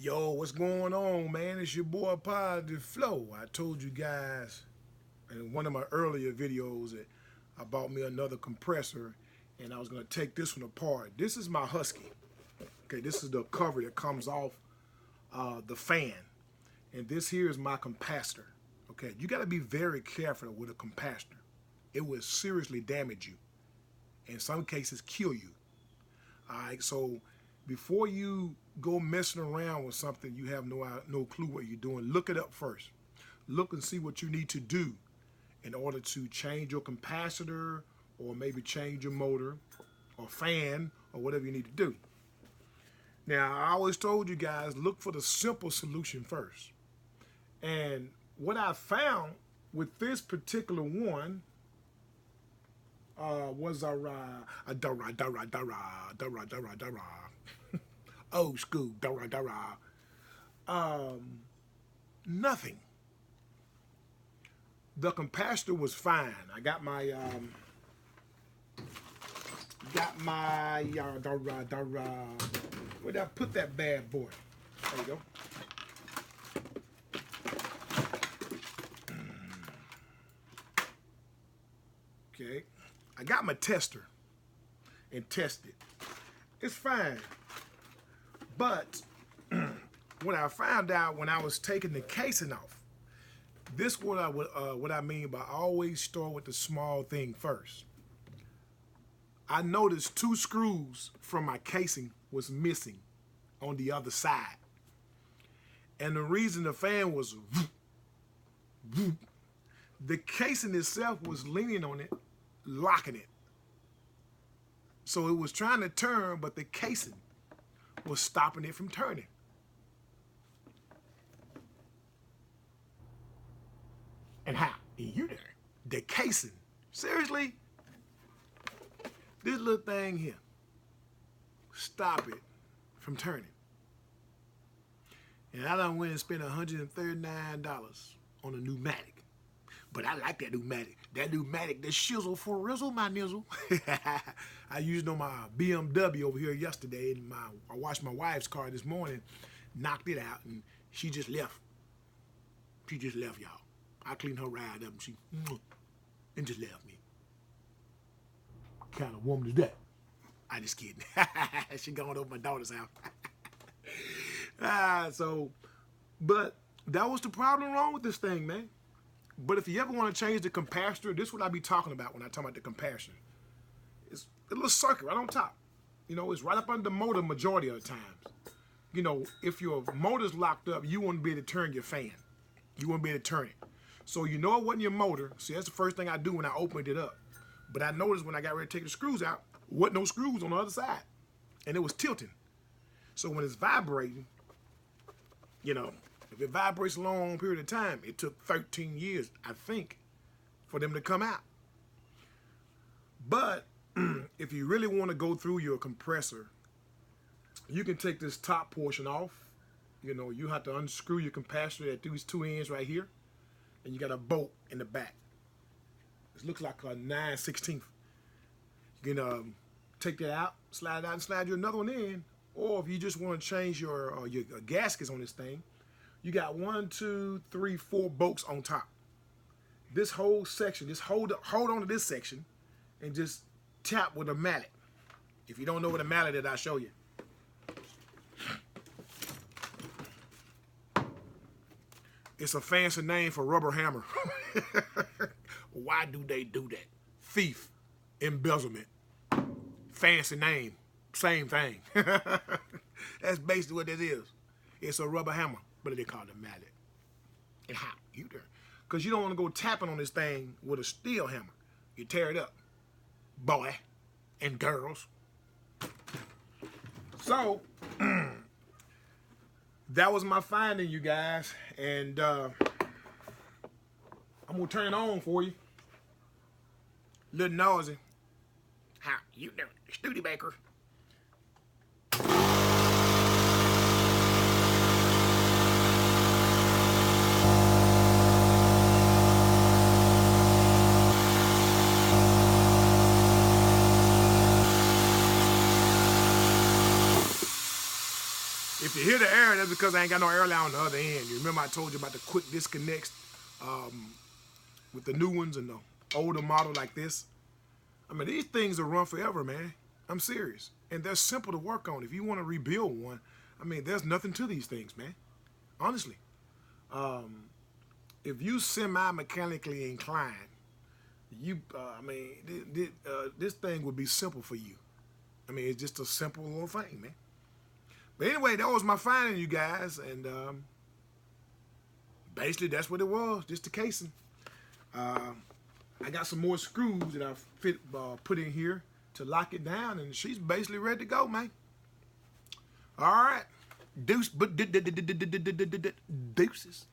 Yo, what's going on, man? It's your boy Positive Flow. I told you guys in one of my earlier videos that I bought me another compressor and I was gonna take this one apart. This is my Husky. Okay, this is the cover that comes off the fan. And this here is my capacitor. Okay, you gotta be very careful with a capacitor. It will seriously damage you. In some cases, kill you. All right, so before you go messing around with something you have no clue what you're doing, look it up first. Look and see what you need to do in order to change your capacitor or maybe change your motor or fan or whatever you need to do. Now, I always told you guys, look for the simple solution first. And what I found with this particular one was old school, nothing. The capacitor was fine. I got my where'd I put that bad boy? There you go. Okay, I got my tester and tested. It's fine, but what I found out when I was taking the casing off, this what I mean by always start with the small thing first. I noticed 2 screws from my casing was missing on the other side, and the reason the fan was the casing itself was leaning on it, locking it. So it was trying to turn, but the casing was stopping it from turning. And how? You there? The casing. Seriously? This little thing here, stop it from turning. And I done went and spent $139 on a pneumatic. But I like that pneumatic. That pneumatic, the shizzle for rizzle, my nizzle. I used it on my BMW over here yesterday, and I washed my wife's car this morning, knocked it out, and she just left. She just left, y'all. I cleaned her ride up, and she just left me. What kind of woman is that? I just kidding. She going over my daughter's house. But that was the problem wrong with this thing, man. But if you ever want to change the capacitor, this is what I be talking about when I talk about the capacitor. It's a little circuit right on top. You know, it's right up under the motor majority of the times. You know, if your motor's locked up, you won't be able to turn your fan. You won't be able to turn it. So you know it wasn't your motor. See, that's the first thing I do when I opened it up. But I noticed when I got ready to take the screws out, wasn't no screws on the other side. And it was tilting. So when it's vibrating, you know, if it vibrates a long period of time, it took 13 years, I think, for them to come out. But if you really want to go through your compressor, you can take this top portion off. You know, you have to unscrew your capacitor at these 2 ends right here, and you got a bolt in the back. It looks like a 9/16. You can take that out, slide it out, and slide you another one in. Or if you just want to change your gaskets on this thing, you got 1, 2, 3, 4 bolts on top. This whole section, just hold on to this section and just tap with a mallet. If you don't know what a mallet is, I'll show you. It's a fancy name for rubber hammer. Why do they do that? Thief, embezzlement, fancy name, same thing. That's basically what this is. It's a rubber hammer, but they call it a mallet. And how? You there? Because you don't want to go tapping on this thing with a steel hammer. You tear it up, boy and girls. So, that was my finding, you guys. And I'm going to turn it on for you. Little noisy. How you doing, Studebaker? If you hear the air, that's because I ain't got no air line on the other end. You remember I told you about the quick disconnects with the new ones and the older model like this? I mean, these things will run forever, man. I'm serious. And they're simple to work on. If you want to rebuild one, I mean, there's nothing to these things, man. Honestly. If you semi-mechanically inclined, this thing would be simple for you. I mean, it's just a simple little thing, man. But anyway, that was my finding, you guys. And basically, that's what it was, just the casing. I got some more screws that I put in here to lock it down, and she's basically ready to go, man. All right. Deuces.